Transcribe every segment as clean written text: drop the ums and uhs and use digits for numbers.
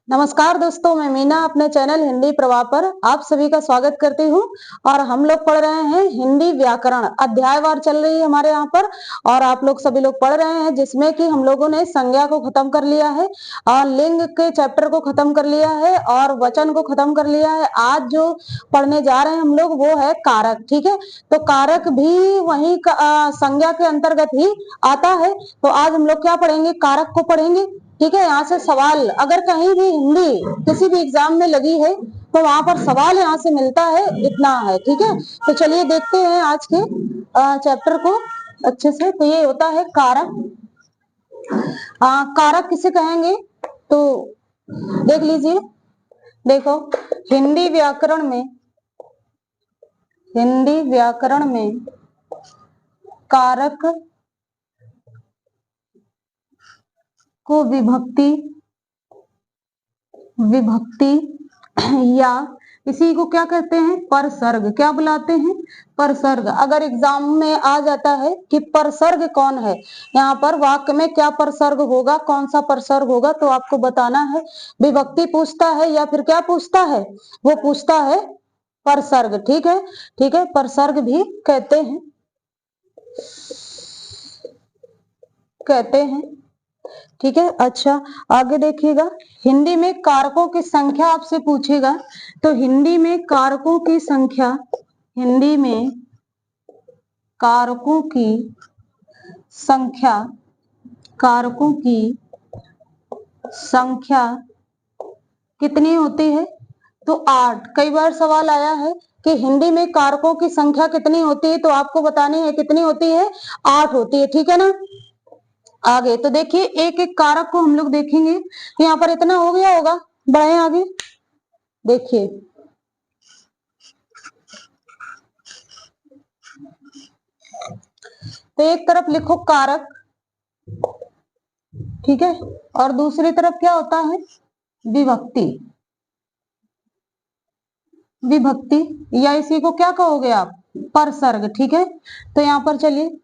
नमस्कार दोस्तों, मैं मीना अपने चैनल हिंदी प्रवाह पर आप सभी का स्वागत करती हूँ। और हम लोग पढ़ रहे हैं हिंदी व्याकरण, अध्यायवार चल रही है हमारे यहाँ पर। और आप लोग सभी लोग पढ़ रहे हैं, जिसमें कि हम लोगों ने संज्ञा को खत्म कर लिया है और लिंग के चैप्टर को खत्म कर लिया है और वचन को खत्म कर लिया है। आज जो पढ़ने जा रहे हैं हम लोग वो है कारक। ठीक है, तो कारक भी वही संज्ञा के अंतर्गत ही आता है। तो आज हम लोग क्या पढ़ेंगे, कारक को पढ़ेंगे। ठीक है, यहाँ से सवाल अगर कहीं भी हिंदी किसी भी एग्जाम में लगी है तो वहां पर सवाल यहाँ से मिलता है, इतना है। ठीक है, तो चलिए देखते हैं आज के चैप्टर को अच्छे से। तो ये होता है कारक। कारक किसे कहेंगे तो देख लीजिए। देखो, हिंदी व्याकरण में कारक को विभक्ति या इसी को क्या कहते हैं, परसर्ग। क्या बुलाते हैं, परसर्ग। अगर एग्जाम में आ जाता है कि परसर्ग कौन है, यहाँ पर वाक्य में क्या परसर्ग होगा, कौन सा परसर्ग होगा, तो आपको बताना है। विभक्ति पूछता है या फिर क्या पूछता है, वो पूछता है परसर्ग। ठीक है, ठीक है, परसर्ग भी कहते हैं। ठीक है, अच्छा आगे देखिएगा। हिंदी में कारकों की संख्या आपसे पूछेगा, तो हिंदी में कारकों की संख्या कितनी होती है, तो 8। कई बार सवाल आया है कि हिंदी में कारकों की संख्या कितनी होती है, तो आपको बतानी है कितनी होती है, 8 होती है। ठीक है ना। आगे तो देखिए, एक एक कारक को हम लोग देखेंगे। यहाँ पर इतना हो गया होगा, बढ़े आगे देखिए। तो एक तरफ लिखो कारक, ठीक है, और दूसरी तरफ क्या होता है, विभक्ति या इसी को क्या कहोगे आप, परसर्ग। ठीक है, तो यहां पर चलिए,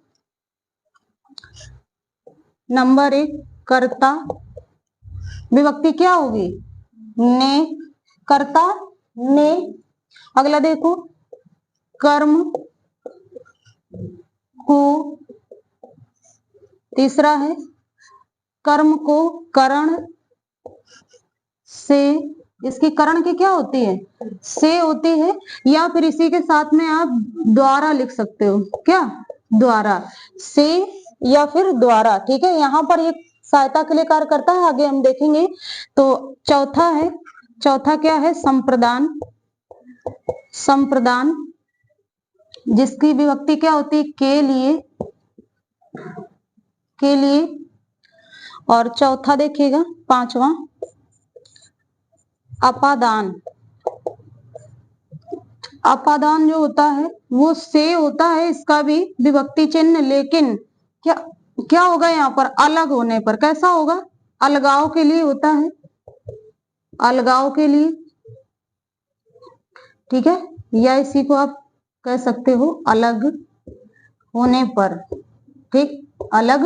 नंबर 1 कर्ता, विभक्ति क्या होगी, ने, कर्ता ने। अगला देखो, कर्म को, तीसरा है कर्म को करण से। इसकी करण की क्या होती है, से होती है, या फिर इसी के साथ में आप द्वारा लिख सकते हो। क्या, द्वारा, से या फिर द्वारा। ठीक है, यहाँ पर एक सहायता के लिए कार्य करता है, आगे हम देखेंगे। तो चौथा क्या है, संप्रदान, जिसकी विभक्ति क्या होती है, के लिए। और चौथा देखिएगा, पांचवा अपादान जो होता है वो से होता है, इसका भी विभक्ति चिन्ह, लेकिन क्या होगा यहाँ पर, अलग होने पर। कैसा होगा, अलगाव के लिए होता है, अलगाव के लिए। ठीक है, या इसी को आप कह सकते हो अलग होने पर। ठीक, अलग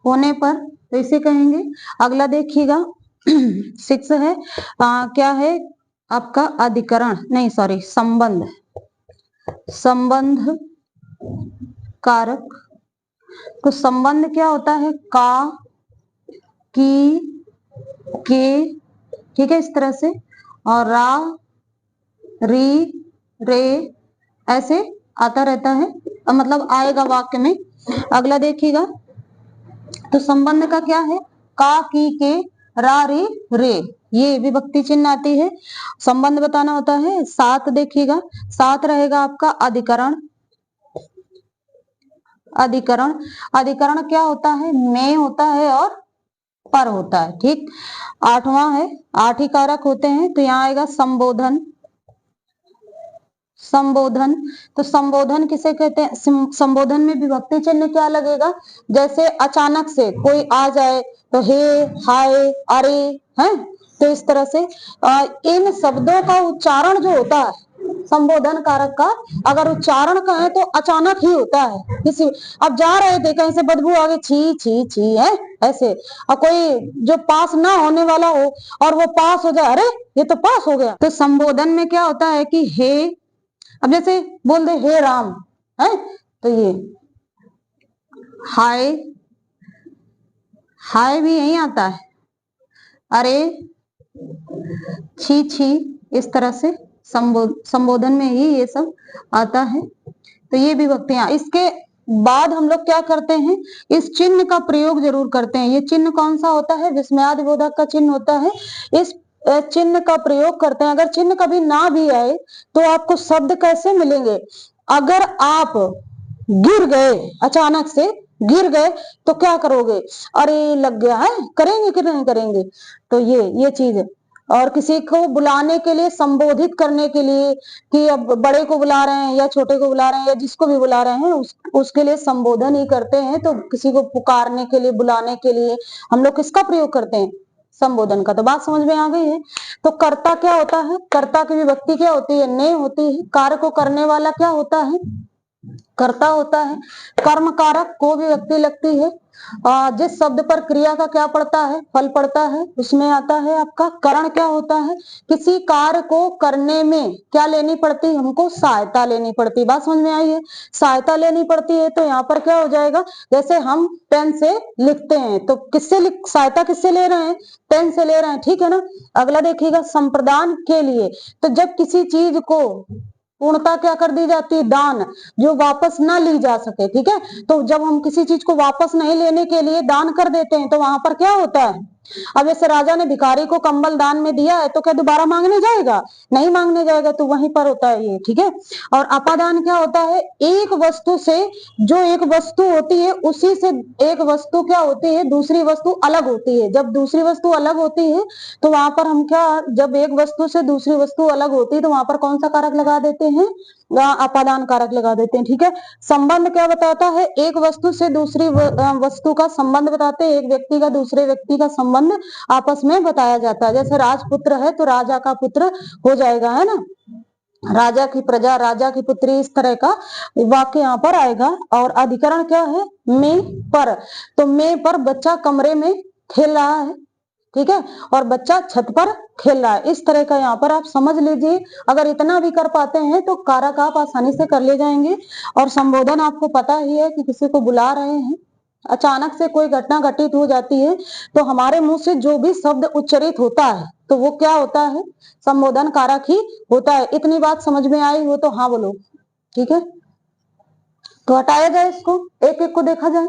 होने पर तो इसे कहेंगे। अगला देखिएगा 6 है, क्या है आपका, अधिकरण, नहीं सॉरी, संबंध कारक। तो संबंध क्या होता है, का, की, के। ठीक है, इस तरह से, और रा, री, रे, ऐसे आता रहता है, मतलब आएगा वाक्य में। अगला देखिएगा, तो संबंध का क्या है, का, की, के, रा, री, रे, ये विभक्ति चिन्ह आती है। संबंध बताना होता है। 7 देखिएगा, 7 रहेगा आपका अधिकरण। अधिकरण क्या होता है, में होता है और पर होता है। ठीक, 8वां है, 8 ही कारक होते हैं, तो यहाँ आएगा संबोधन। तो संबोधन किसे कहते हैं, संबोधन में विभक्ति चिन्ह क्या लगेगा, जैसे अचानक से कोई आ जाए तो हे, हाय, अरे, है, तो इस तरह से इन शब्दों का उच्चारण जो होता है, संबोधन कारक का अगर उच्चारण कहें तो अचानक ही होता है। किसी अब जा रहे थे कहीं से बदबू आ गई, छी छी छी है ऐसे, और कोई जो पास ना होने वाला हो और वो पास हो जाए, अरे ये तो पास हो गया। तो संबोधन में क्या होता है कि हे, अब जैसे बोल दे हे राम है तो ये हाय, हाय भी यही आता है, अरे, छी छी, इस तरह से संबोधन में ही ये सब आता है। तो ये विभक्तियां, इसके बाद हम लोग क्या करते हैं, इस चिन्ह का प्रयोग जरूर करते हैं। ये चिन्ह कौन सा होता है, विस्मयादिबोधक का चिन्ह होता है। इस चिन्ह का प्रयोग करते हैं। अगर चिन्ह कभी ना भी आए तो आपको शब्द कैसे मिलेंगे, अगर आप गिर गए, अचानक से गिर गए तो क्या करोगे, अरे लग गया है, करेंगे कि नहीं करेंगे। तो ये चीज है। और किसी को बुलाने के लिए, संबोधित करने के लिए, कि अब बड़े को बुला रहे हैं या छोटे को बुला रहे हैं या जिसको भी बुला रहे हैं उसके लिए संबोधन ही करते हैं। तो किसी को पुकारने के लिए, बुलाने के लिए हम लोग किसका प्रयोग करते हैं, संबोधन का। तो बात समझ में आ गई है। तो कर्ता क्या होता है, कर्ता की विभक्ति क्या होती है, ने होती है। कार्य को करने वाला क्या होता है, कर्ता होता है। कर्म कारक को भी व्यक्ति लगती है। जिस शब्द पर क्रिया का क्या पड़ता है, फल पड़ता है, उसमें आता है आपका करण। क्या होता है, किसी कार्य को करने में क्या लेनी पड़ती है, हमको सहायता लेनी पड़ती है। बात समझ में आई है, सहायता लेनी पड़ती है। तो यहाँ पर क्या हो जाएगा, जैसे हम पेन से लिखते हैं तो किससे सहायता किससे ले रहे हैं, पेन से ले रहे हैं, ठीक है ना। अगला देखिएगा, संप्रदान के लिए। तो जब किसी चीज को पूर्णता क्या कर दी जाती है, दान, जो वापस ना ली जा सके, ठीक है। तो जब हम किसी चीज को वापस नहीं लेने के लिए दान कर देते हैं तो वहां पर क्या होता है, अब जैसे राजा ने भिखारी को कंबल दान में दिया है तो क्या दोबारा मांगने जाएगा, नहीं मांगने जाएगा। तो वहीं पर होता है ये, ठीक है। और अपादान क्या होता है, एक वस्तु से, जो एक वस्तु होती है उसी से एक वस्तु क्या होती है, दूसरी वस्तु अलग होती है। जब दूसरी वस्तु अलग होती है तो वहां पर हम क्या, जब एक वस्तु से दूसरी वस्तु अलग होती है तो वहां पर कौन सा कारक लगा देते हैं, अपादान कारक लगा देते हैं, ठीक है। संबंध क्या बताता है, एक वस्तु से दूसरी वस्तु का संबंध बताते हैं। एक व्यक्ति का दूसरे व्यक्ति का संबंध आपस में बताया जाता है। जैसे राजपुत्र है तो राजा का पुत्र हो जाएगा, है ना, राजा की प्रजा, राजा की पुत्री, इस तरह का वाक्य यहाँ पर आएगा। और अधिकरण क्या है, में पर। तो में पर बच्चा कमरे में खेल रहा है, ठीक है, और बच्चा छत पर खेल रहा है। इस तरह का यहाँ पर आप समझ लीजिए। अगर इतना भी कर पाते हैं तो कारक आप आसानी से कर ले जाएंगे। और संबोधन आपको पता ही है कि किसी को बुला रहे हैं, अचानक से कोई घटना घटित हो जाती है तो हमारे मुंह से जो भी शब्द उच्चरित होता है तो वो क्या होता है, संबोधन कारक ही होता है। इतनी बात समझ में आई हो तो हाँ बोलो, ठीक है। तो हटाया जाए इसको, एक एक को देखा जाए।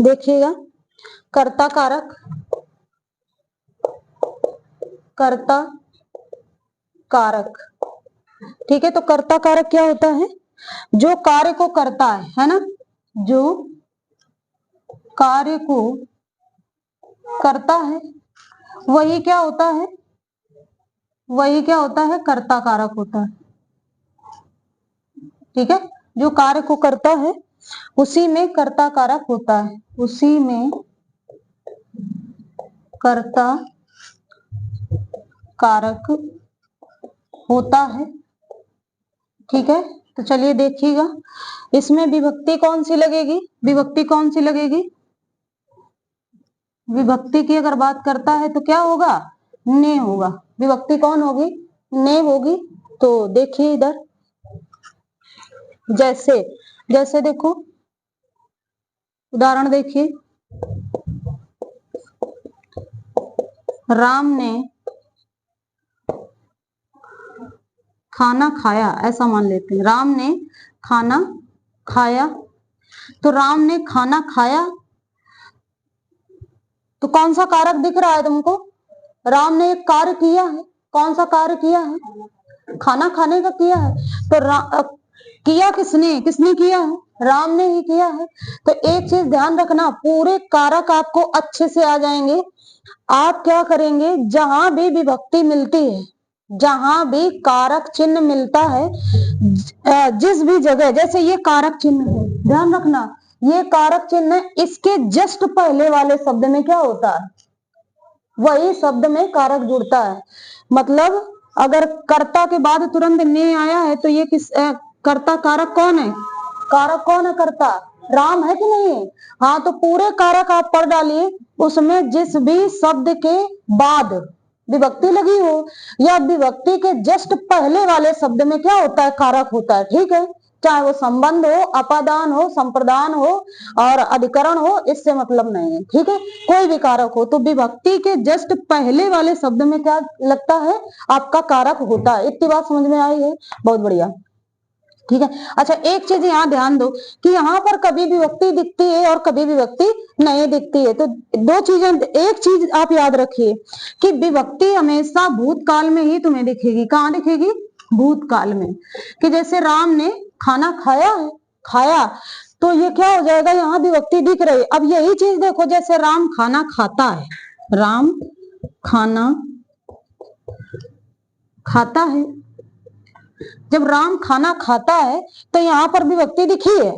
देखिएगा, कर्ता कारक, कर्ता कारक, ठीक है। तो कर्ता कारक क्या होता है, जो कार्य को करता है ना, जो कार्य को करता है वही क्या होता है, वही क्या होता है, कर्ता कारक होता है, ठीक है। जो कार्य को करता है उसी में कर्ता कारक होता है, उसी में कर्ता कारक होता है, ठीक है। तो चलिए देखिएगा, इसमें विभक्ति कौन सी लगेगी, विभक्ति कौन सी लगेगी, विभक्ति की अगर बात करता है तो क्या होगा, ने होगा। विभक्ति कौन होगी, ने होगी। तो देखिए इधर, जैसे जैसे देखो उदाहरण देखिए, राम ने खाना खाया, ऐसा मान लेते हैं, राम ने खाना खाया। तो राम ने खाना खाया, तो कौन सा कारक दिख रहा है तुमको, राम ने एक कार्य किया है, कौन सा कार्य किया है, खाना खाने का किया है। तो किया किसने, किसने किया है, राम ने ही किया है। तो एक चीज ध्यान रखना, पूरे कारक आपको अच्छे से आ जाएंगे। आप क्या करेंगे, जहां भी विभक्ति मिलती है, जहां भी कारक चिन्ह मिलता है, जिस भी जगह, जैसे ये कारक चिन्ह है, ध्यान रखना, ये कारक चिन्ह है, इसके जस्ट पहले वाले शब्द में क्या होता है, वही शब्द में कारक जुड़ता है। मतलब अगर कर्ता के बाद तुरंत ने आया है तो ये किस कर्ता कारक कौन है, कारक कौन है कर्ता, राम है कि नहीं। हाँ, तो पूरे कारक आप पढ़ डालिए, उसमें जिस भी शब्द के बाद विभक्ति लगी हो या विभक्ति के जस्ट पहले वाले शब्द में क्या होता है, कारक होता है। ठीक है, चाहे वो संबंध हो, अपादान हो, संप्रदान हो और अधिकरण हो, इससे मतलब नहीं है। ठीक है, कोई भी कारक हो तो विभक्ति के जस्ट पहले वाले शब्द में क्या लगता है, आपका कारक होता है। इतनी बात समझ में आई है, बहुत बढ़िया। ठीक है, अच्छा एक चीज यहाँ ध्यान दो कि यहाँ पर कभी विभक्ति दिखती है और कभी विभक्ति नहीं दिखती है। तो दो चीजें, एक चीज आप याद रखिए कि विभक्ति हमेशा भूतकाल में ही तुम्हें दिखेगी। कहाँ दिखेगी, भूतकाल में। कि जैसे राम ने खाना खाया है, खाया, तो ये क्या हो जाएगा, यहाँ विभक्ति दिख रही है। अब यही चीज देखो, जैसे राम खाना खाता है, राम खाना खाता है, जब राम खाना खाता है तो यहाँ पर विभक्ति दिखी है,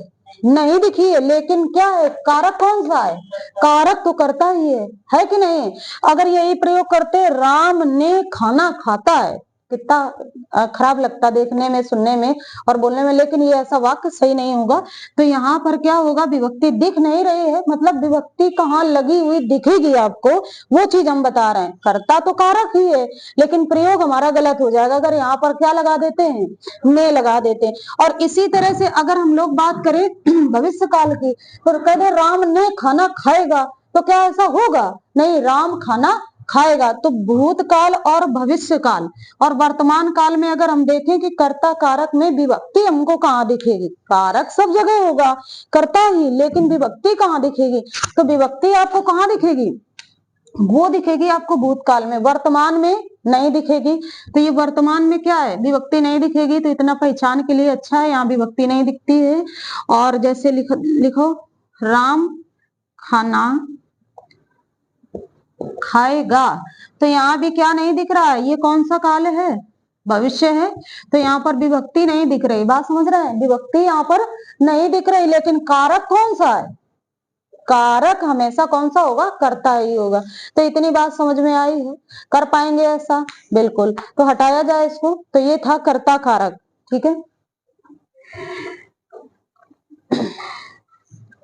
नहीं दिखी है, लेकिन क्या है, कारक कौन सा है, कारक तो करता ही है कि नहीं। अगर यही प्रयोग करते राम ने खाना खाता है, कितना खराब लगता देखने में, सुनने में और बोलने में, लेकिन ये ऐसा वाक्य सही नहीं होगा। तो यहाँ पर क्या होगा, विभक्ति दिख नहीं रही है, मतलब विभक्ति कहाँ लगी हुई दिखेगी आपको, वो चीज हम बता रहे हैं। कर्ता तो कारक ही है, लेकिन प्रयोग हमारा गलत हो जाएगा अगर यहाँ पर क्या लगा देते हैं, ने लगा देते हैं। और इसी तरह से अगर हम लोग बात करें भविष्य काल की, तो कहते राम ने खाना खाएगा, तो क्या ऐसा होगा, नहीं, राम खाना खाएगा। तो भूतकाल और भविष्य काल और वर्तमान काल में अगर हम देखें कि कर्ता कारक में विभक्ति हमको कहाँ दिखेगी, कारक सब जगह होगा, कर्ता ही, लेकिन विभक्ति कहाँ दिखेगी, तो विभक्ति आपको कहाँ दिखेगी, वो दिखेगी आपको भूतकाल में, वर्तमान में नहीं दिखेगी। तो ये वर्तमान में क्या है, विभक्ति नहीं दिखेगी, तो इतना पहचान के लिए अच्छा है, यहाँ विभक्ति नहीं दिखती है। और जैसे लिखो राम खाना खाएगा, तो यहाँ भी क्या नहीं दिख रहा है, ये कौन सा काल है, भविष्य है, तो यहाँ पर विभक्ति नहीं दिख रही। बात समझ रहे हैं, विभक्ति यहाँ पर नहीं दिख रही, लेकिन कारक कौन सा है, कारक हमेशा कौन सा होगा, कर्ता ही होगा। तो इतनी बात समझ में आई है, कर पाएंगे ऐसा, बिल्कुल। तो हटाया जाए इसको, तो ये था कर्ता कारक। ठीक है,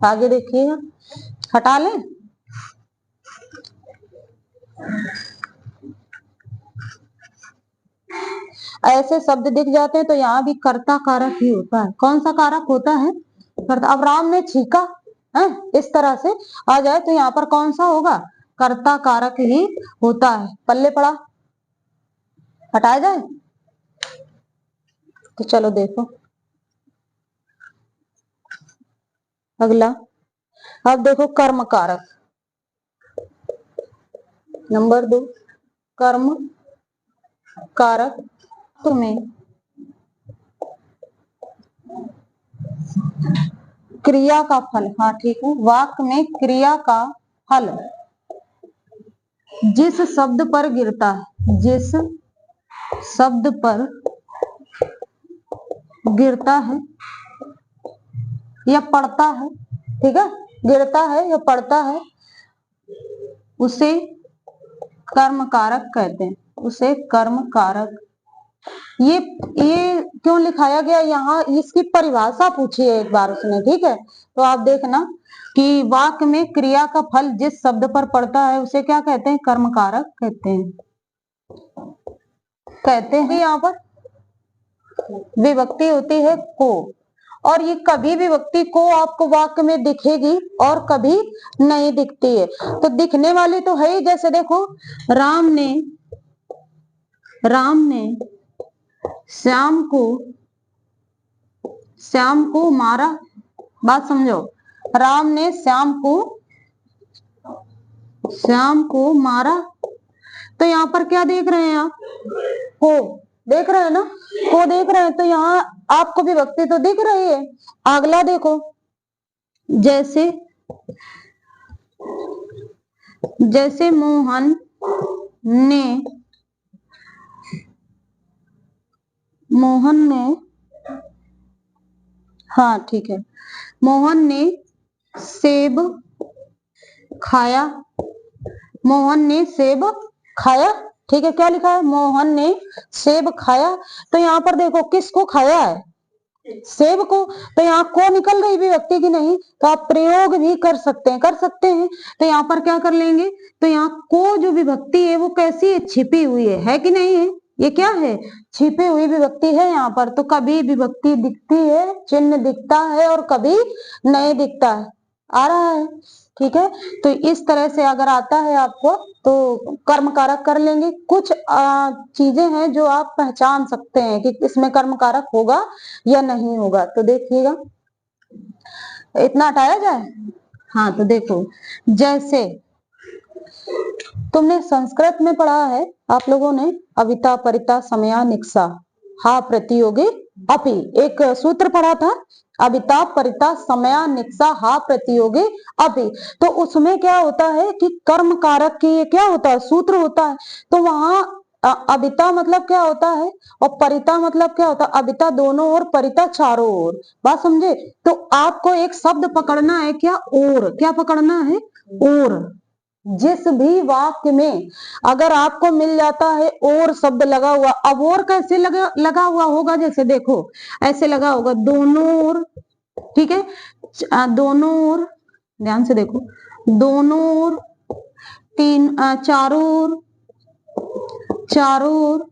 आगे देखिएगा, हटा लें। ऐसे शब्द दिख जाते हैं तो यहाँ भी कर्ता कारक ही होता है। कौन सा कारक होता है, कर्ता। अब राम ने छीका है, इस तरह से आ जाए तो यहाँ पर कौन सा होगा, कर्ता कारक ही होता है। पल्ले पड़ा, हटाया जाए। तो चलो देखो अगला, अब देखो कर्म कारक, नंबर 2 कर्म कारक तुम्हें क्रिया का फल, हाँ ठीक है, वाक्य में क्रिया का फल जिस शब्द पर गिरता है, जिस शब्द पर गिरता है या पड़ता है, ठीक है, गिरता है या पड़ता है, उसे कर्म कारक कहते हैं, उसे कर्म कारक। ये क्यों लिखाया गया यहाँ, इसकी परिभाषा पूछी है एक बार उसने। ठीक है, तो आप देखना कि वाक्य में क्रिया का फल जिस शब्द पर पड़ता है उसे क्या कहते हैं, कर्म कारक कहते हैं। कहते हैं यहाँ पर विभक्ति होती है को, और ये कभी विभक्ति को आपको वाक्य में दिखेगी और कभी नहीं दिखती है। तो दिखने वाली तो है ही, जैसे देखो राम ने श्याम को मारा। बात समझो, राम ने श्याम को मारा, तो यहाँ पर क्या देख रहे हैं आप, को देख रहे हैं ना, को देख रहे हैं, तो यहाँ आपको विभक्ति तो दिख रही है। अगला देखो, जैसे मोहन ने, हाँ ठीक है, मोहन ने सेब खाया, मोहन ने सेब खाया। ठीक है, क्या लिखा है, मोहन ने सेब खाया। तो यहाँ पर देखो किसको खाया है, सेब को। तो यहाँ को निकल गई भी व्यक्ति की नहीं, तो आप प्रयोग भी कर सकते हैं, कर सकते हैं। तो यहाँ पर क्या कर लेंगे, तो यहाँ को जो विभक्ति है वो कैसी है, छिपी हुई है कि नहीं है, ये क्या है, छिपी हुई विभक्ति है यहाँ पर। तो कभी विभक्ति दिखती है, चिन्ह दिखता है, और कभी नहीं दिखता है, आ रहा है। ठीक है, तो इस तरह से अगर आता है आपको तो कर्म कारक कर लेंगे। कुछ चीजें हैं जो आप पहचान सकते हैं कि इसमें कर्म कारक होगा या नहीं होगा। तो देखिएगा, इतना हटाया जाए। हाँ, तो देखो, जैसे तुमने संस्कृत में पढ़ा है आप लोगों ने, अविता परिता समया निक्सा हा प्रतियोगी अपि, एक सूत्र पढ़ा था, अविता परिता समया निक्सा हा प्रतियोगी अपि। तो उसमें क्या होता है कि कर्म कारक की क्या होता है, सूत्र होता है। तो वहां अविता मतलब क्या होता है और परिता मतलब क्या होता है, अविता दोनों ओर, परिता चारों ओर। बात समझे। तो आपको एक शब्द पकड़ना है, क्या, और, क्या पकड़ना है, और। जिस भी वाक्य में अगर आपको मिल जाता है और शब्द लगा हुआ, अब और कैसे लगा हुआ होगा, जैसे देखो ऐसे लगा होगा, दोनों ओर। ठीक है, दोनों ओर, ध्यान से देखो, दोनों ओर, चारों ओर, चारों ओर,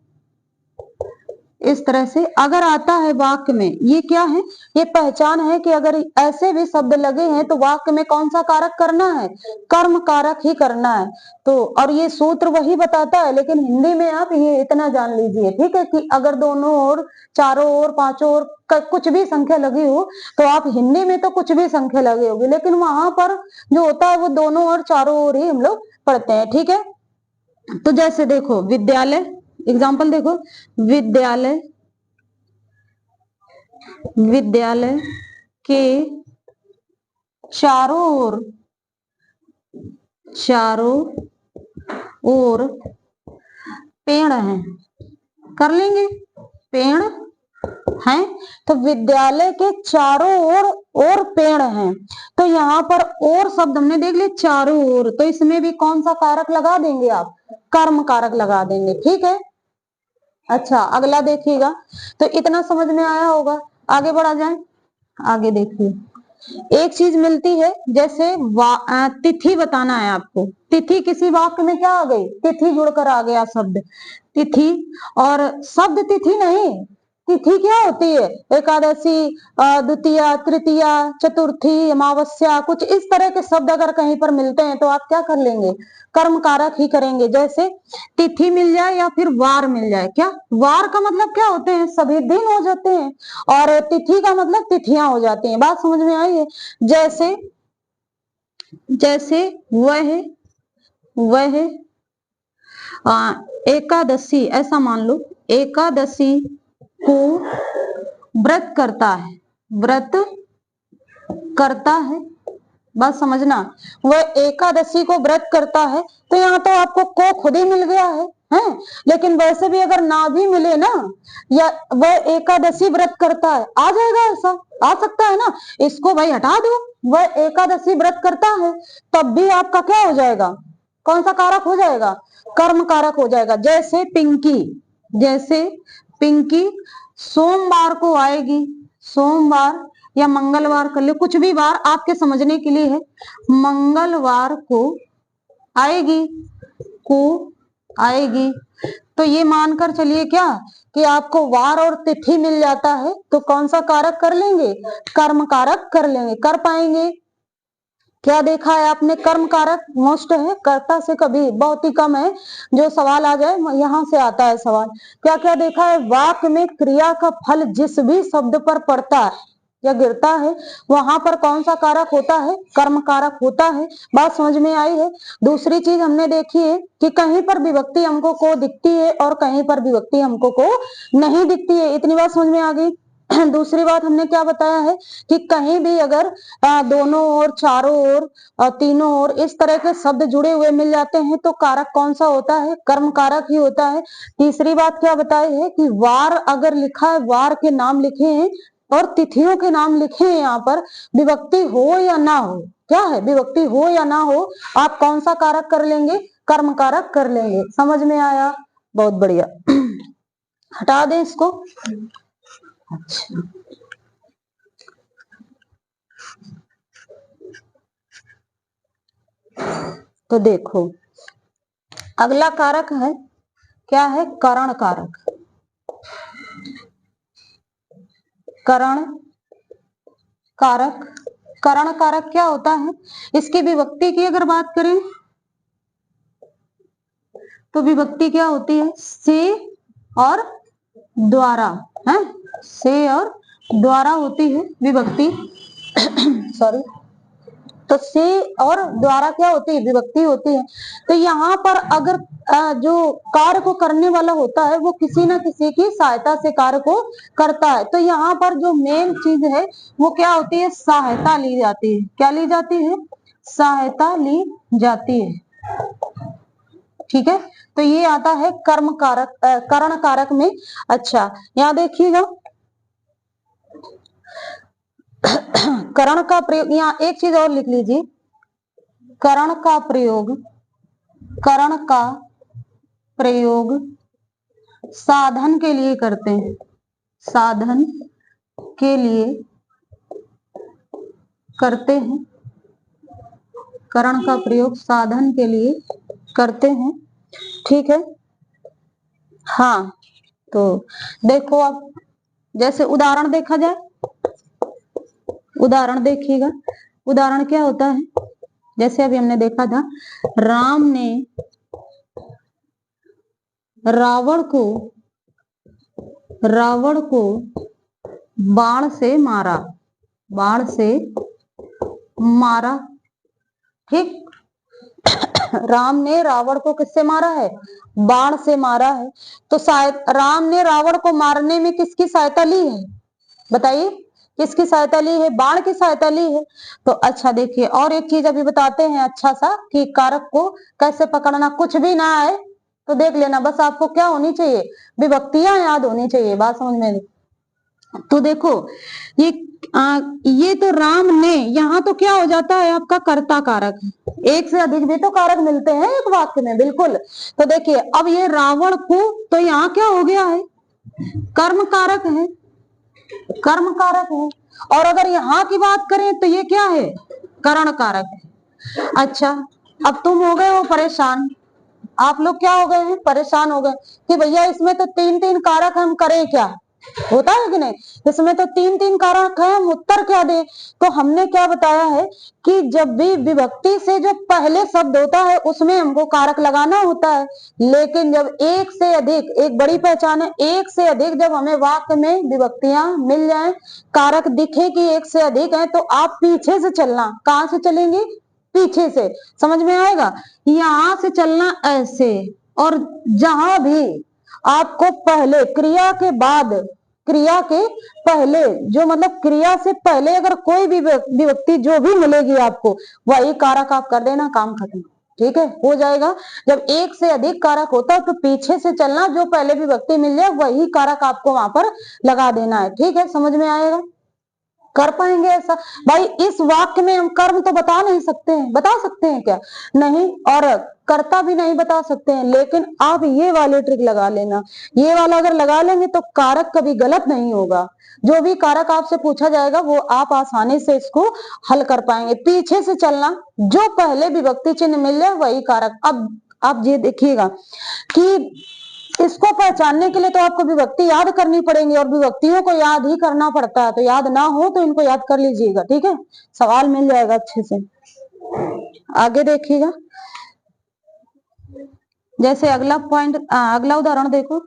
इस तरह से अगर आता है वाक्य में, ये क्या है, ये पहचान है कि अगर ऐसे भी शब्द लगे हैं तो वाक्य में कौन सा कारक करना है, कर्म कारक ही करना है। तो और ये सूत्र वही बताता है, लेकिन हिंदी में आप ये इतना जान लीजिए, ठीक है, कि अगर दोनों ओर, चारों ओर, पांचों ओर कुछ भी संख्या लगी हो, तो आप हिंदी में तो कुछ भी संख्या लगी होगी, लेकिन वहां पर जो होता है वो दोनों ओर, चारों ओर ही हम लोग पढ़ते हैं। ठीक है, तो जैसे देखो विद्यालय, एग्जाम्पल देखो, विद्यालय, विद्यालय के चारों ओर, चारों ओर पेड़ हैं, कर लेंगे, पेड़ हैं। तो विद्यालय के चारों ओर और पेड़ हैं। तो यहाँ पर और शब्द हमने देख लिया, चारों ओर, तो इसमें भी कौन सा कारक लगा देंगे आप, कर्म कारक लगा देंगे। ठीक है, अच्छा अगला देखिएगा। तो इतना समझ में आया होगा, आगे बढ़ा जाए। आगे देखिए, एक चीज मिलती है, जैसे तिथि बताना है आपको। तिथि किसी वाक्य में क्या आ गई, तिथि जुड़कर आ गया शब्द तिथि। और शब्द तिथि नहीं, तिथि क्या होती है, एकादशी, द्वितीया, तृतीया, चतुर्थी, अमावस्या, कुछ इस तरह के शब्द अगर कहीं पर मिलते हैं तो आप क्या कर लेंगे, कर्म कारक ही करेंगे। जैसे तिथि मिल जाए या फिर वार मिल जाए, क्या, वार का मतलब क्या होते हैं, सभी दिन हो जाते हैं, और तिथि का मतलब तिथियां हो जाती हैं। बात समझ में आई है। जैसे, जैसे वह एकादशी, ऐसा मान लो, एकादशी को व्रत करता है, व्रत करता है। बात समझना, वह एकादशी को व्रत करता है। तो यहाँ तो आपको को खुद ही मिल गया है, लेकिन वैसे भी अगर ना भी मिले ना, या वह एकादशी व्रत करता है, आ जाएगा, ऐसा आ सकता है ना, इसको भाई हटा दो, वह एकादशी व्रत करता है, तब भी आपका क्या हो जाएगा, कौन सा कारक हो जाएगा, कर्म कारक हो जाएगा। जैसे पिंकी, जैसे पिंकी सोमवार को आएगी, सोमवार या मंगलवार कर ले, कुछ भी वार आपके समझने के लिए है, मंगलवार को आएगी, को आएगी। तो ये मानकर चलिए क्या, कि आपको वार और तिथि मिल जाता है, तो कौन सा कारक कर लेंगे, कर्म कारक कर लेंगे, कर पाएंगे। क्या देखा है आपने, कर्म कारक मोस्ट है, कर्ता से कभी बहुत ही कम है जो सवाल आ जाए, यहां से आता है सवाल। क्या क्या देखा है, वाक्य में क्रिया का फल जिस भी शब्द पर पड़ता है या गिरता है, वहां पर कौन सा कारक होता है, कर्म कारक होता है। बात समझ में आई है। दूसरी चीज हमने देखी है कि कहीं पर विभक्ति हमको को दिखती है और कहीं पर विभक्ति हमको को नहीं दिखती है, इतनी बात समझ में आ गई। दूसरी बात हमने क्या बताया है कि कहीं भी अगर दोनों ओर, चारों ओर, तीनों ओर इस तरह के शब्द जुड़े हुए मिल जाते हैं तो कारक कौन सा होता है, कर्म कारक ही होता है। तीसरी बात क्या बताई है कि वार अगर लिखा है, वार के नाम लिखे हैं और तिथियों के नाम लिखे हैं, यहाँ पर विभक्ति हो या ना हो, क्या है, विभक्ति हो या ना हो, आप कौन सा कारक कर लेंगे, कर्म कारक कर लेंगे। समझ में आया, बहुत बढ़िया। हटा दें इसको। अच्छा, तो देखो अगला कारक है, क्या है, करण कारक। करण कारक, करण कारक क्या होता है, इसकी विभक्ति की अगर बात करें तो विभक्ति क्या होती है, से और द्वारा, है, से और द्वारा होती है विभक्ति। सॉरी, तो से और द्वारा क्या होती है, विभक्ति होती है। तो यहाँ पर अगर जो कार्य को करने वाला होता है वो किसी ना किसी की सहायता से कार्य को करता है, तो यहाँ पर जो मेन चीज है वो क्या होती है, सहायता ली जाती है। क्या ली जाती है, सहायता ली जाती है। ठीक है, तो ये आता है कर्म कारक, करण कारक में। अच्छा, यहाँ देखिएगा करण का प्रयोग, यहाँ एक चीज और लिख लीजिए, करण का प्रयोग, करण का प्रयोग साधन के लिए करते हैं, साधन के लिए करते हैं, करण का प्रयोग साधन के लिए करते हैं। ठीक है, हाँ, तो देखो अब जैसे उदाहरण देखा जाए, उदाहरण देखिएगा, उदाहरण क्या होता है, जैसे अभी हमने देखा था, राम ने रावण को बाण से मारा, बाण से मारा। ठीक, राम ने रावण को किससे मारा है, बाण से मारा है। तो शायद राम ने रावण को मारने में किसकी सहायता ली है, बताइए, किसकी सहायता ली है, बाण की सहायता ली है। तो अच्छा देखिए, और एक चीज अभी बताते हैं अच्छा सा, कि कारक को कैसे पकड़ना, कुछ भी ना आए तो देख लेना, बस आपको क्या होनी चाहिए, विभक्तियां याद होनी चाहिए, बात समझ में। तो देखो ये ये तो राम ने, यहाँ तो क्या हो जाता है आपका कर्ता कारक, एक से अधिक भी तो कारक मिलते हैं एक वाक्य में, बिल्कुल। तो देखिए अब ये रावण को, तो यहाँ क्या हो गया है, कर्म कारक है, कर्म कारक है। और अगर यहाँ की बात करें तो ये क्या है, करण कारक है। अच्छा, अब तुम हो गए हो परेशान, आप लोग क्या हो गए हैं, परेशान हो गए कि भैया इसमें तो तीन तीन कारक, हम करें क्या, होता है कि नहीं, इसमें तो तीन तीन कारक है, हम उत्तर क्या दें। तो हमने क्या बताया है कि जब भी विभक्ति से जो पहले शब्द होता है उसमें हमको कारक लगाना होता है, लेकिन जब एक से अधिक, एक बड़ी पहचान है, एक से अधिक जब हमें वाक्य में विभक्तियां मिल जाएं, कारक दिखे कि एक से अधिक है, तो आप पीछे से चलना, कहां से चलेंगे, पीछे से, समझ में आएगा, यहां से चलना ऐसे, और जहां भी आपको पहले क्रिया के बाद, क्रिया के पहले, जो मतलब क्रिया से पहले अगर कोई भी विभक्ति जो भी मिलेगी आपको, वही कारक आप कर देना, काम खत्म। ठीक है, हो जाएगा। जब एक से अधिक कारक होता है तो पीछे से चलना, जो पहले विभक्ति मिल जाए वही कारक आपको वहां पर लगा देना है। ठीक है, समझ में आएगा, कर पाएंगे ऐसा, भाई इस वाक्य में हम कर्म तो बता नहीं सकते हैं, बता सकते हैं क्या, नहीं, और कर्ता भी नहीं बता सकते हैं, लेकिन आप ये वाले ट्रिक लगा लेना, ये वाला अगर लगा लेंगे तो कारक कभी गलत नहीं होगा, जो भी कारक आपसे पूछा जाएगा वो आप आसानी से इसको हल कर पाएंगे। पीछे से चलना, जो पहले विभक्ति चिन्ह मिल जाए वही कारक। अब आप ये देखिएगा कि इसको पहचानने के लिए तो आपको विभक्ति याद करनी पड़ेगी, और विभक्तियों को याद ही करना पड़ता है, तो याद ना हो तो इनको याद कर लीजिएगा। ठीक है, सवाल मिल जाएगा अच्छे से। आगे देखिएगा, जैसे अगला पॉइंट, अगला उदाहरण देखो,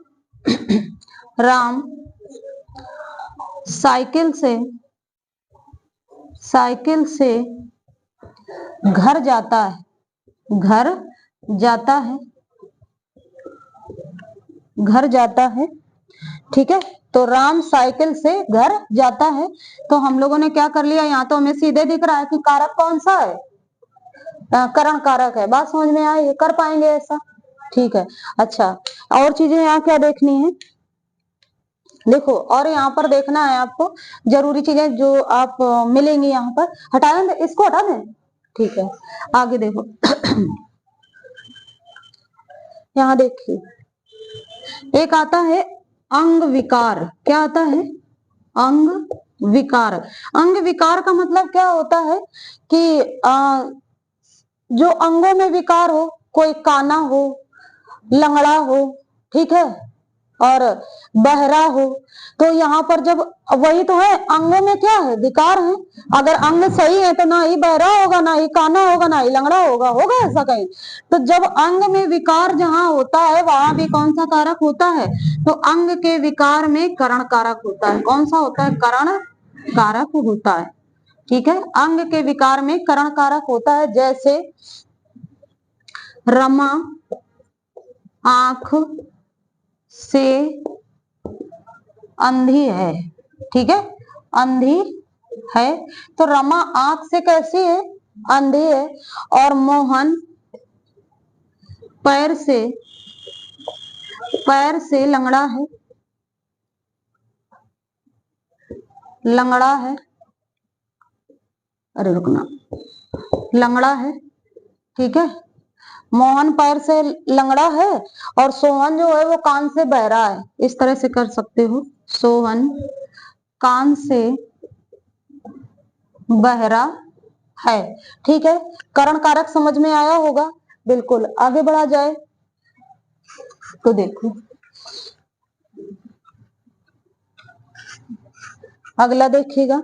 राम साइकिल से घर जाता है, घर जाता है, घर जाता है। ठीक है, तो राम साइकिल से घर जाता है, तो हम लोगों ने क्या कर लिया, यहाँ तो हमें सीधे दिख रहा है कि कारक कौन सा है, करण कारक है, बात समझ में आई, कर पाएंगे ऐसा। ठीक है, अच्छा, और चीजें यहाँ क्या देखनी है, देखो, और यहाँ पर देखना है आपको जरूरी चीजें जो आप मिलेंगी यहाँ पर, हटा दें इसको, हटा दें, ठीक है, आगे देखो। यहाँ देखिए एक आता है अंग विकार। क्या आता है? अंग विकार। अंग विकार का मतलब क्या होता है कि जो अंगों में विकार हो, कोई काना हो, लंगड़ा हो, ठीक है, और बहरा हो। तो यहाँ पर जब वही तो है, अंगों में क्या है? विकार है। अगर अंग सही है तो ना ही बहरा होगा, ना ही काना होगा, ना ही लंगड़ा होगा ऐसा कहीं? तो जब अंग में विकार जहाँ होता है वहां भी कौन सा कारक होता है? तो अंग के विकार में करण कारक होता है। कौन सा होता है? करण कारक होता है। ठीक है, अंग के विकार में करण कारक होता है। जैसे रमा आंख से अंधी है, ठीक है, अंधी है। तो रमा आंख से कैसी है? अंधी है। और मोहन पैर से लंगड़ा है, लंगड़ा है। अरे रुकना, लंगड़ा है, ठीक है। मोहन पैर से लंगड़ा है और सोहन जो है वो कान से बहरा है। इस तरह से कर सकते हो, सोहन कान से बहरा है। ठीक है, करण कारक समझ में आया होगा। बिल्कुल, आगे बढ़ा जाए तो देखो अगला देखिएगा।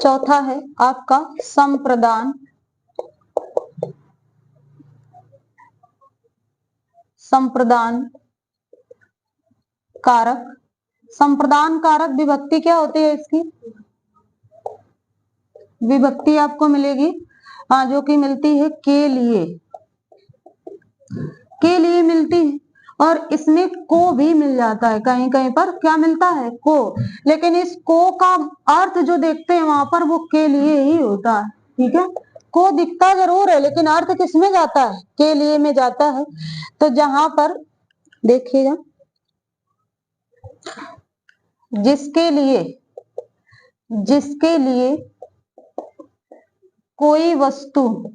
चौथा है आपका संप्रदान। संप्रदान कारक। संप्रदान कारक विभक्ति क्या होती है इसकी? विभक्ति आपको मिलेगी जो कि मिलती है के लिए, के लिए मिलती है। और इसमें को भी मिल जाता है, कहीं कहीं पर क्या मिलता है? को। लेकिन इस को का अर्थ जो देखते हैं वहां पर वो के लिए ही होता है। ठीक है, को दिखता जरूर है लेकिन अर्थ किसमें जाता है? के लिए में जाता है। तो जहां पर देखिएगा, जिसके लिए, जिसके लिए कोई वस्तु,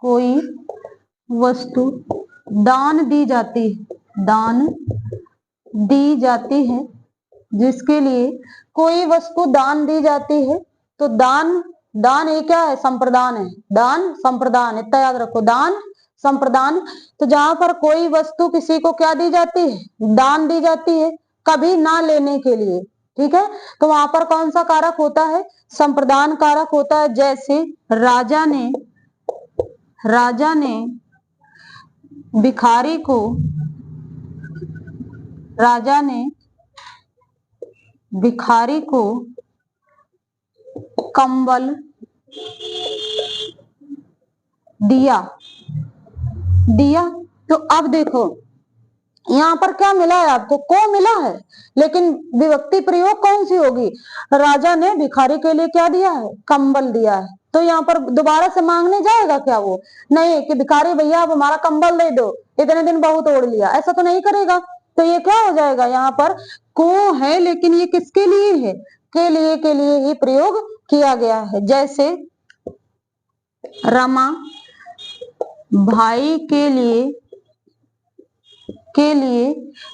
कोई वस्तु दान दी जाती है, दान दी जाती है, जिसके लिए कोई वस्तु दान दी जाती है। तो दान, दान ये क्या है? संप्रदान है। दान संप्रदान, इतना याद रखो, दान संप्रदान। तो जहां पर कोई वस्तु किसी को क्या दी जाती है? दान दी जाती है, कभी ना लेने के लिए। ठीक है, तो वहां पर कौन सा कारक होता है? संप्रदान कारक होता है। जैसे राजा ने, राजा ने भिखारी को, राजा ने भिखारी को कंबल दिया, दिया। तो अब देखो यहाँ पर क्या मिला है आपको? को मिला है, लेकिन विभक्ति प्रयोग कौन सी होगी? राजा ने भिखारी के लिए क्या दिया है? कंबल दिया है। तो यहाँ पर दोबारा से मांगने जाएगा क्या वो? नहीं, कि भिखारी भैया आप हमारा कंबल दे दो, इतने दिन बहुत ओढ़ लिया, ऐसा तो नहीं करेगा। तो ये क्या हो जाएगा? यहाँ पर को है लेकिन ये किसके लिए है? के लिए ही प्रयोग किया गया है। जैसे रमा भाई के लिए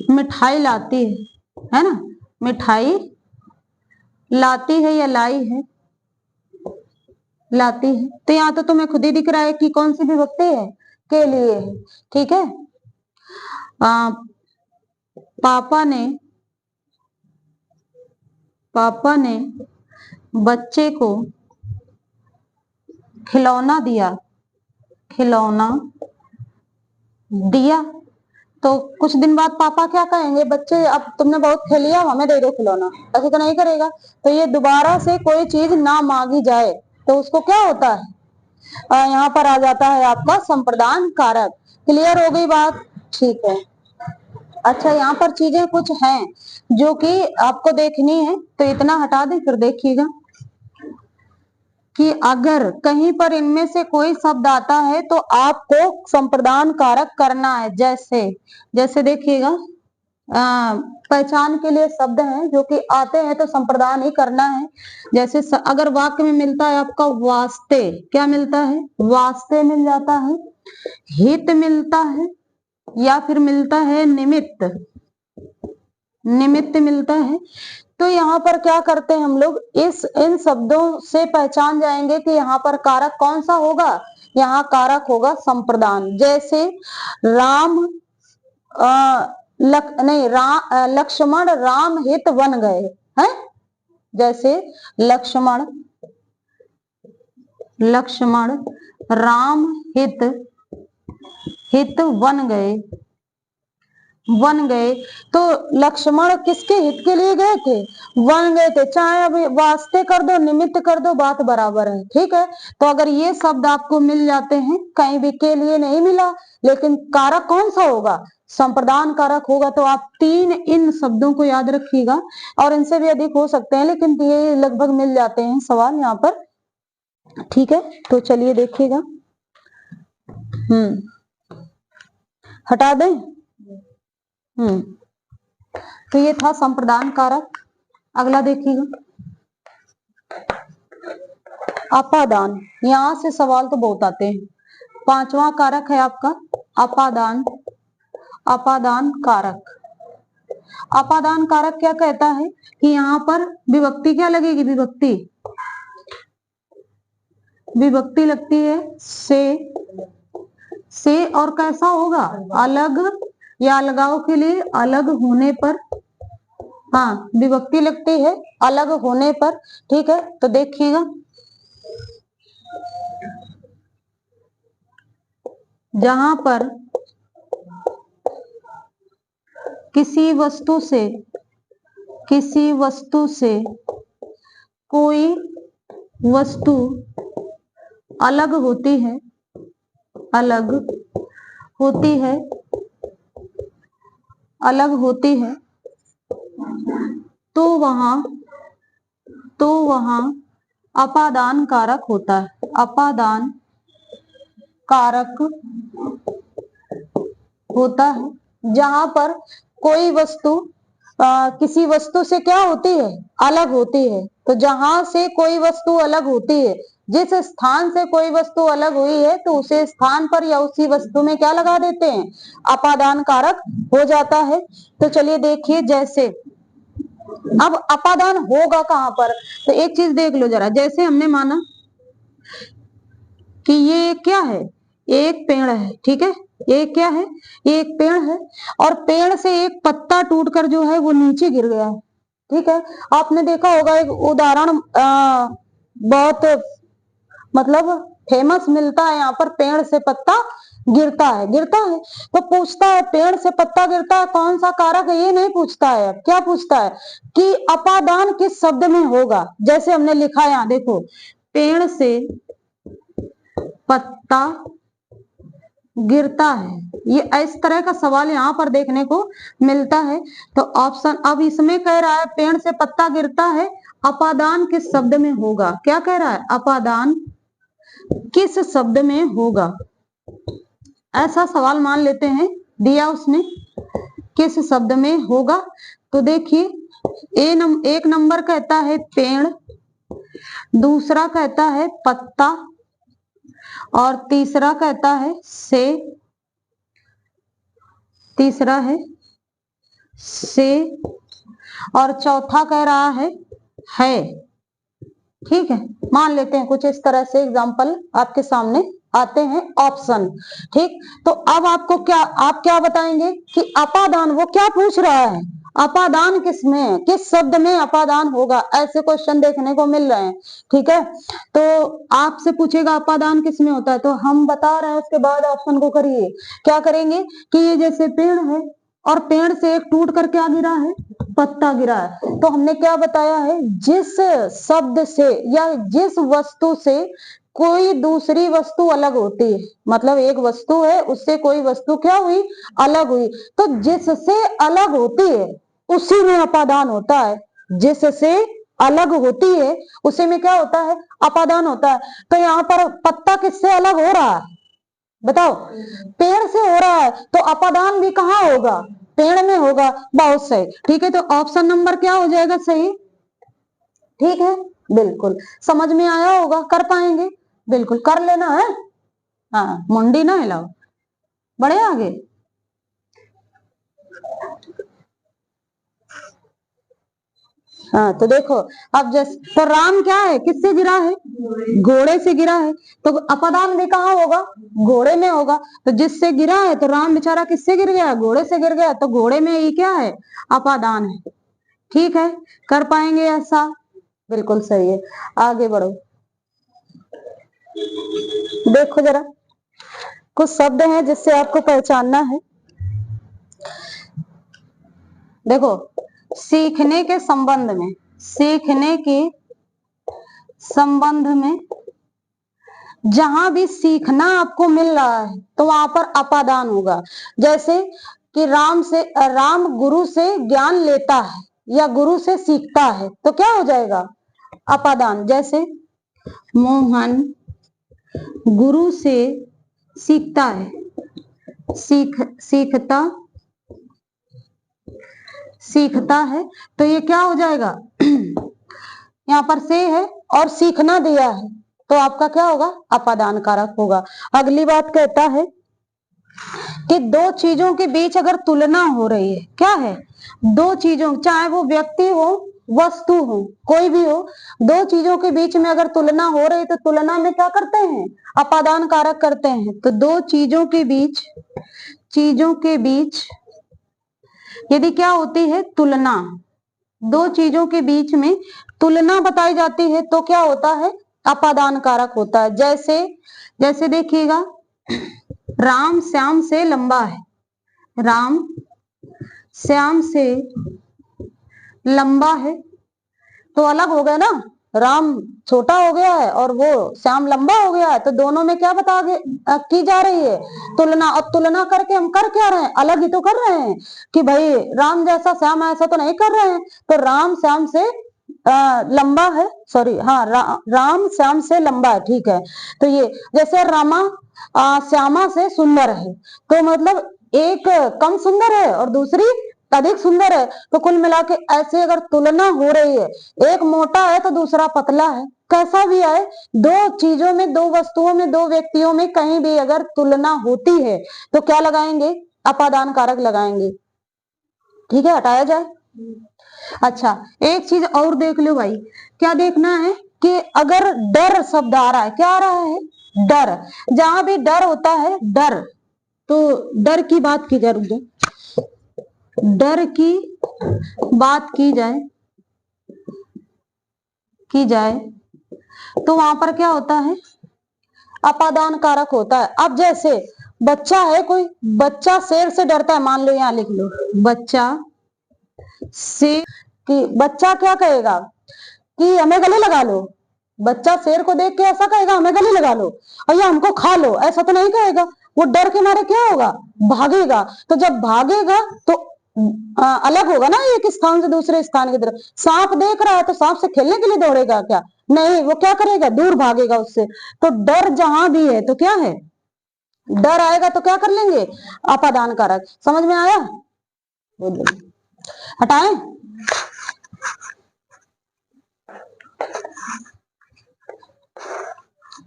मिठाई लाती है ना? मिठाई लाती है या लाई है? लाती है। तो यहाँ तो तुम्हें खुद ही दिख रहा है कि कौन सी विभक्ति है? के लिए है। ठीक है, पापा ने बच्चे को खिलौना दिया, खिलौना दिया। तो कुछ दिन बाद पापा क्या कहेंगे? बच्चे अब तुमने बहुत खेल लिया, हमें दे दो खिलौना, ऐसे तो नहीं करेगा। तो ये दोबारा से कोई चीज ना मांगी जाए तो उसको क्या होता है? यहाँ पर आ जाता है आपका संप्रदान कारक। क्लियर हो गई बात? ठीक है। अच्छा, यहाँ पर चीजें कुछ हैं जो कि आपको देखनी है, तो इतना हटा दे, फिर देखिएगा कि अगर कहीं पर इनमें से कोई शब्द आता है तो आपको संप्रदान कारक करना है। जैसे, जैसे देखिएगा पहचान के लिए शब्द हैं जो कि आते हैं तो संप्रदान ही करना है। जैसे अगर वाक्य में मिलता है आपका वास्ते, क्या मिलता है? वास्ते मिल जाता है, हित मिलता है, या फिर मिलता है निमित्त, निमित्त मिलता है। तो यहाँ पर क्या करते हैं हम लोग, इन शब्दों से पहचान जाएंगे कि यहाँ पर कारक कौन सा होगा। यहाँ कारक होगा संप्रदान। जैसे राम लक्ष्मण राम हित बन गए हैं। जैसे लक्ष्मण राम हित वन गए। तो लक्ष्मण किसके हित के लिए गए थे? वन गए थे। चाहे अभी वास्ते कर दो, निमित्त कर दो, बात बराबर है। ठीक है, तो अगर ये शब्द आपको मिल जाते हैं, कहीं भी के लिए नहीं मिला, लेकिन कारक कौन सा होगा? संप्रदान कारक होगा। तो आप 3 इन शब्दों को याद रखिएगा, और इनसे भी अधिक हो सकते हैं, लेकिन ये लगभग मिल जाते हैं सवाल यहाँ पर। ठीक है, तो चलिए देखिएगा। हटा दें। तो ये था संप्रदान कारक। अगला देखिएगा, अपादान। यहां से सवाल तो बहुत आते हैं। 5वां कारक है आपका अपादान। अपादान कारक, अपादान कारक क्या कहता है कि यहाँ पर विभक्ति क्या लगेगी? विभक्ति लगती है से, और कैसा होगा? अलग, या अलगाव के लिए अलग होने पर। हाँ, विभक्ति लगती है अलग होने पर। ठीक है, तो देखिएगा, जहां पर किसी वस्तु से कोई वस्तु अलग होती है, अलग होती है, तो वहां अपादान कारक होता है। अपादान कारक होता है, जहां पर कोई वस्तु किसी वस्तु से क्या होती है? अलग होती है। तो जहां से कोई वस्तु अलग होती है, जिस स्थान से कोई वस्तु अलग हुई है, तो उसे स्थान पर या उसी वस्तु में क्या लगा देते हैं? अपादान कारक हो जाता है। तो चलिए देखिए, जैसे अब अपादान होगा कहां पर, तो एक चीज देख लो जरा। जैसे हमने माना कि ये क्या है? एक पेड़ है। ठीक है, ये क्या है? एक पेड़ है, और पेड़ से एक पत्ता टूटकर जो है वो नीचे गिर गया है। ठीक है, आपने देखा होगा एक उदाहरण बहुत मतलब फेमस मिलता है यहाँ पर, पेड़ से पत्ता गिरता है। तो पूछता है पेड़ से पत्ता गिरता है, कौन सा कारक है? ये नहीं पूछता है। क्या पूछता है कि अपादान किस शब्द में होगा। जैसे हमने लिखा है यहाँ देखो, पेड़ से पत्ता गिरता है। ये इस तरह का सवाल यहाँ पर देखने को मिलता है। तो ऑप्शन अब इसमें कह रहा है पेड़ से पत्ता गिरता है, अपादान किस शब्द में होगा? क्या कह रहा है? अपादान किस शब्द में होगा, ऐसा सवाल मान लेते हैं, दिया उसने, किस शब्द में होगा। तो देखिए, एक नंबर कहता है पेड़, दूसरा कहता है पत्ता, और तीसरा कहता है से, और चौथा कह रहा है। ठीक है, मान लेते हैं कुछ इस तरह से एग्जाम्पल आपके सामने आते हैं ऑप्शन। ठीक, तो अब आपको आप क्या बताएंगे कि अपादान, वो क्या पूछ रहा है? अपादान किसमें है, किस शब्द में अपादान होगा? ऐसे क्वेश्चन देखने को मिल रहे हैं। ठीक है, तो आपसे पूछेगा अपादान किसमें होता है, तो हम बता रहे हैं, उसके बाद ऑप्शन को करिए। क्या करेंगे कि ये जैसे पेड़ है, और पेड़ से एक टूट कर क्या गिरा है? पत्ता गिरा है। तो हमने क्या बताया है? जिस शब्द से या जिस वस्तु से कोई दूसरी वस्तु अलग होती है, मतलब एक वस्तु है, उससे कोई वस्तु क्या हुई? अलग हुई। तो जिससे अलग होती है उसी में अपादान होता है। जिससे अलग होती है उसी में क्या होता है? अपादान होता है। तो यहाँ पर पत्ता किससे अलग हो रहा है? बताओ, पेड़ से हो रहा है, तो अपादान भी कहाँ होगा? पेड़ में होगा, बहुत सही। ठीक है, तो ऑप्शन नंबर क्या हो जाएगा सही? ठीक है, बिल्कुल समझ में आया होगा, कर पाएंगे, बिल्कुल कर लेना है। हाँ, मुंडी ना हिलाओ, बढ़े आगे। हाँ, तो देखो, अब जैसे तो राम क्या है, किससे गिरा है? घोड़े से गिरा है, तो अपादान भी कहाँ होगा? घोड़े में होगा। तो जिससे गिरा है, तो राम बेचारा किससे गिर गया? घोड़े से गिर गया, तो घोड़े में ये क्या है? अपादान है। ठीक है, कर पाएंगे ऐसा? बिल्कुल सही है, आगे बढ़ो। देखो जरा, कुछ शब्द हैं जिससे आपको पहचानना है। देखो, सीखने के संबंध में, सीखने के संबंध में जहां भी सीखना आपको मिल रहा है तो वहां पर अपादान होगा। जैसे कि राम गुरु से ज्ञान लेता है या गुरु से सीखता है, तो क्या हो जाएगा? अपादान। जैसे मोहन गुरु से सीखता है, सीखता है, तो ये क्या हो जाएगा? यहाँ पर से है और सीखना दिया है, तो आपका क्या होगा? अपादान कारक होगा। अगली बात कहता है कि दो चीजों के बीच अगर तुलना हो रही है, क्या है? दो चीजों, चाहे वो व्यक्ति हो, वस्तु हो, कोई भी हो, दो चीजों के बीच में अगर तुलना हो रही है तो तुलना में क्या करते हैं? अपादान कारक करते हैं। तो दो चीजों के बीच यदि क्या होती है? तुलना। दो चीजों के बीच में तुलना बताई जाती है तो क्या होता है? अपादान कारक होता है। जैसे देखिएगा, राम श्याम से लंबा है, राम श्याम से लंबा है, तो अलग हो गया ना, राम छोटा हो गया है और वो श्याम लंबा हो गया है, तो दोनों में क्या की जा रही है? तुलना। और तुलना करके हम कर क्या रहे हैं? अलग ही तो कर रहे हैं कि भाई राम जैसा श्याम ऐसा तो नहीं कर रहे हैं। तो राम श्याम से लंबा है, सॉरी, हाँ, राम श्याम से लंबा है, ठीक है। तो ये जैसे रामा श्यामा से सुंदर है, तो मतलब एक कम सुंदर है और दूसरी अधिक सुंदर है, तो कुल मिला के ऐसे अगर तुलना हो रही है, एक मोटा है तो दूसरा पतला है, कैसा भी आए, दो चीजों में, दो वस्तुओं में, दो व्यक्तियों में कहीं भी अगर तुलना होती है तो क्या लगाएंगे? अपादान कारक लगाएंगे। ठीक है, हटाया जाए। अच्छा, एक चीज और देख लो भाई, क्या देखना है कि अगर डर शब्द आ रहा है, क्या आ रहा है? डर। जहां भी डर होता है, डर, तो डर की बात की जाए, डर की बात की जाए तो वहां पर क्या होता है? अपादान कारक होता है। अब जैसे बच्चा है, कोई बच्चा शेर से डरता है, मान लो, यहां लिख लो, बच्चा शेर, कि बच्चा क्या कहेगा कि हमें गले लगा लो। बच्चा शेर को देख के ऐसा कहेगा हमें गले लगा लो और या हमको खा लो, ऐसा तो नहीं कहेगा। वो डर के मारे क्या होगा? भागेगा। तो जब भागेगा तो अलग होगा ना, एक स्थान से दूसरे स्थान की तरफ। सांप देख रहा है तो सांप से खेलने के लिए दौड़ेगा क्या? नहीं, वो क्या करेगा? दूर भागेगा उससे। तो डर जहां भी है तो क्या है? डर आएगा तो क्या कर लेंगे? अपादान कारक। समझ में आया? हटाएं?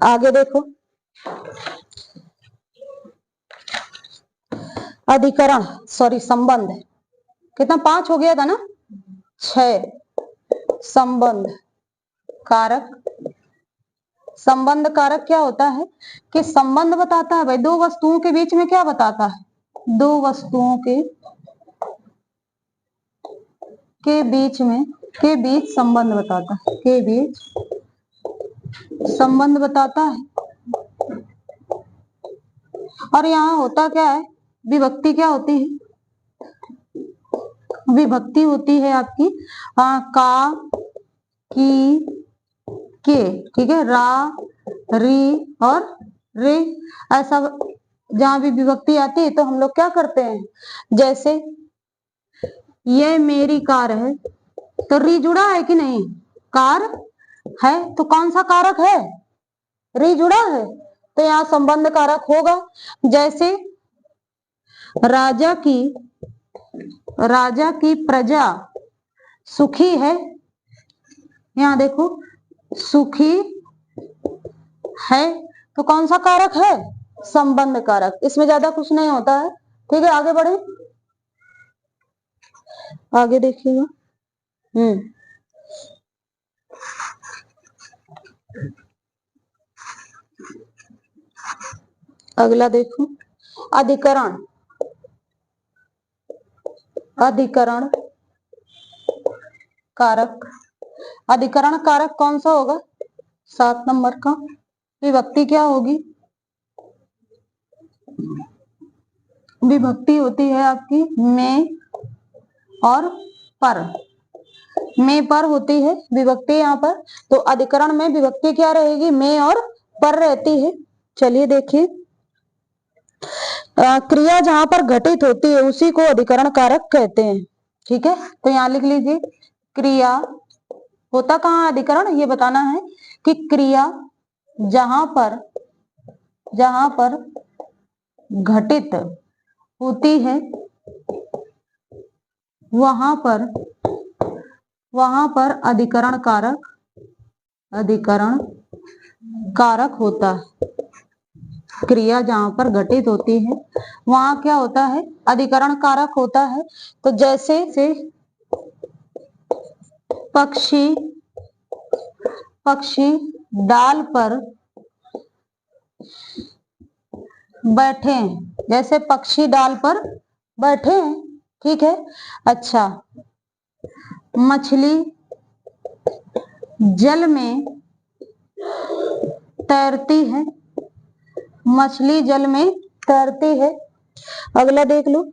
आगे देखो, अधिकरण, सॉरी, संबंध। कितना? 5 हो गया था ना? 6। संबंध कारक। संबंध कारक क्या होता है कि संबंध बताता है भाई, दो वस्तुओं के बीच में क्या बताता है? दो वस्तुओं के बीच संबंध बताता है, के बीच संबंध बताता है। और यहाँ होता क्या है? विभक्ति क्या होती है? विभक्ति होती है आपकी का, की, के, ठीक है, रा, री और रे, ऐसा जहां भी विभक्ति आती है तो हम लोग क्या करते हैं? जैसे ये मेरी कार है, तो री जुड़ा है कि नहीं? कार है तो कौन सा कारक है? री जुड़ा है, तो यहाँ संबंध कारक होगा। जैसे राजा की राजा की प्रजा सुखी है, यहाँ देखो सुखी है, तो कौन सा कारक है? संबंध कारक। इसमें ज्यादा कुछ नहीं होता है। ठीक है, आगे बढ़े, आगे देखिएगा। अगला देखो, अधिकरण। अधिकरण कारक। अधिकरण कारक कौन सा होगा? 7 नंबर का। विभक्ति क्या होगी? विभक्ति होती है आपकी में और पर। में पर होती है विभक्ति यहाँ पर, तो अधिकरण में विभक्ति क्या रहेगी? में और पर रहती है। चलिए देखिए, क्रिया जहां पर घटित होती है उसी को अधिकरण कारक कहते हैं। ठीक है, तो यहाँ लिख लीजिए, क्रिया होता कहाँ अधिकरण, ये बताना है कि क्रिया जहां पर घटित होती है वहां पर अधिकरण कारक होता है। क्रिया जहां पर घटित होती है वहां क्या होता है? अधिकरण कारक होता है। तो जैसे से पक्षी डाल पर बैठे हैं, जैसे पक्षी डाल पर बैठे हैं। ठीक है, अच्छा, मछली जल में तैरती है, मछली जल में तैरती है। अगला देख लो,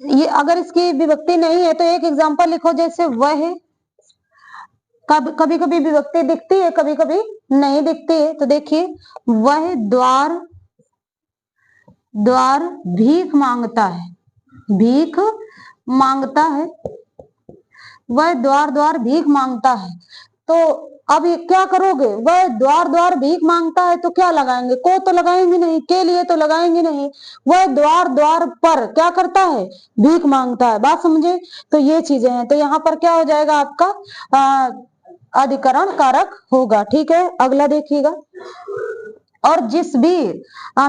ये अगर इसकी विभक्ति नहीं है तो एक एग्जांपल लिखो, जैसे वह। कभी कभी विभक्ति दिखती है, कभी कभी नहीं दिखती है। तो देखिए, वह द्वार भीख मांगता है, वह द्वार भीख मांगता है। तो अब ये क्या करोगे? वह द्वार भीख मांगता है, तो क्या लगाएंगे? को तो लगाएंगे नहीं, के लिए तो लगाएंगे नहीं। वह द्वार पर क्या करता है? भीख मांगता है। बात समझे? तो ये चीजें हैं। तो यहाँ पर क्या हो जाएगा आपका? अधिकरण कारक होगा। ठीक है, अगला देखिएगा। और जिस भी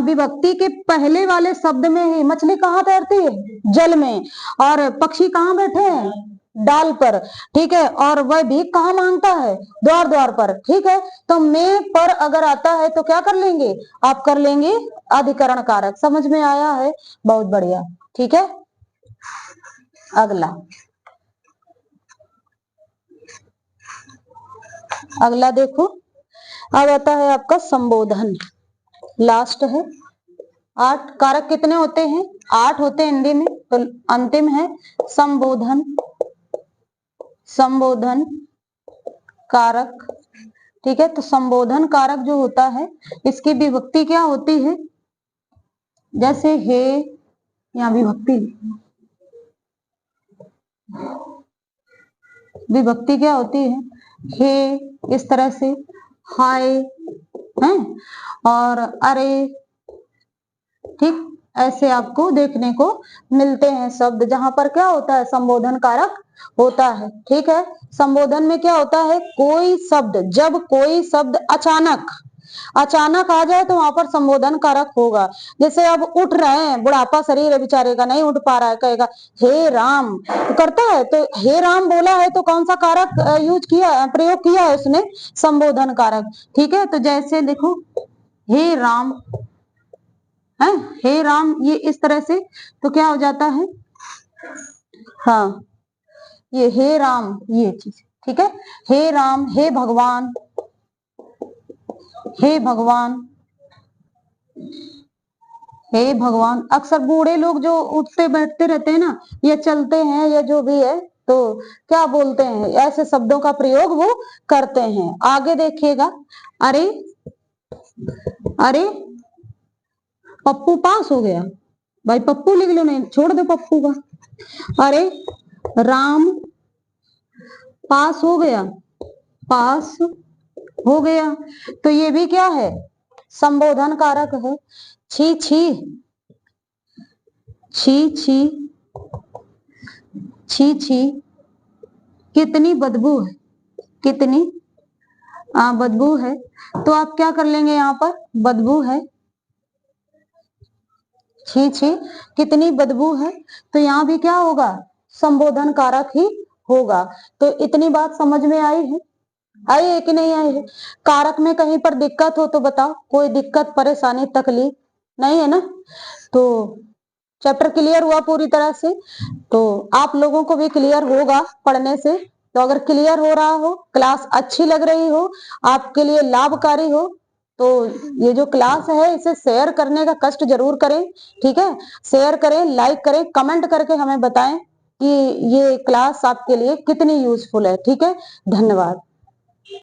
विभक्ति के पहले वाले शब्द में ही मछली कहाँ तैरती है? जल में। और पक्षी कहाँ बैठे हैं? डाल पर। ठीक है, और वह भीख कहाँ मांगता है? द्वार पर। ठीक है, तो में पर अगर आता है तो क्या कर लेंगे? आप कर लेंगे अधिकरण कारक। समझ में आया है? बहुत बढ़िया। ठीक है, अगला देखो, अब आता है आपका संबोधन। लास्ट है। 8 कारक कितने होते हैं? 8 होते हैं हिंदी में। तो अंतिम है संबोधन कारक। ठीक है, तो संबोधन कारक जो होता है इसकी विभक्ति क्या होती है? जैसे हे, यहाँ विभक्ति क्या होती है? हे, इस तरह से, हाय है, और अरे। ठीक, ऐसे आपको देखने को मिलते हैं शब्द जहां पर क्या होता है? संबोधन कारक होता है। ठीक है, संबोधन में क्या होता है? जब कोई शब्द अचानक आ जाए तो वहां पर संबोधन कारक होगा। जैसे अब उठ रहे हैं, बुढ़ापा शरीर है बेचारे का, नहीं उठ पा रहा है, कहेगा हे राम, तो करता है। तो हे राम बोला है तो कौन सा कारक प्रयोग किया है उसने? संबोधन कारक। ठीक है, तो जैसे देखो, हे राम है, हे राम, ये इस तरह से, तो क्या हो जाता है? हाँ, ये हे राम, ये चीज। ठीक है, हे राम, हे भगवान, हे भगवान, हे भगवान। अक्सर बूढ़े लोग जो उठते बैठते रहते हैं ना, या चलते हैं, या जो भी है, तो क्या बोलते हैं? ऐसे शब्दों का प्रयोग वो करते हैं। आगे देखिएगा, अरे पप्पू पास हो गया, भाई पप्पू लिख लो, नहीं छोड़ दो पप्पू का। अरे राम पास हो गया, तो ये भी क्या है? संबोधन कारक है। छी छी, छी छी, छी छी, कितनी बदबू है, कितनी बदबू है। तो आप क्या कर लेंगे यहाँ पर, बदबू है, छी छी, कितनी बदबू है। तो यहाँ भी क्या होगा, संबोधन कारक ही होगा। तो इतनी बात समझ में आई है, आई है कि नहीं आई है। कारक में कहीं पर दिक्कत हो तो बताओ, कोई दिक्कत परेशानी तकलीफ नहीं है ना। तो चैप्टर क्लियर हुआ पूरी तरह से। तो आप लोगों को भी क्लियर होगा पढ़ने से। तो अगर क्लियर हो रहा हो, क्लास अच्छी लग रही हो, आपके लिए लाभकारी हो, तो ये जो क्लास है इसे शेयर करने का कष्ट जरूर करें। ठीक है, शेयर करें, लाइक करें, कमेंट करके हमें बताएं कि ये क्लास आपके लिए कितनी यूजफुल है। ठीक है, धन्यवाद।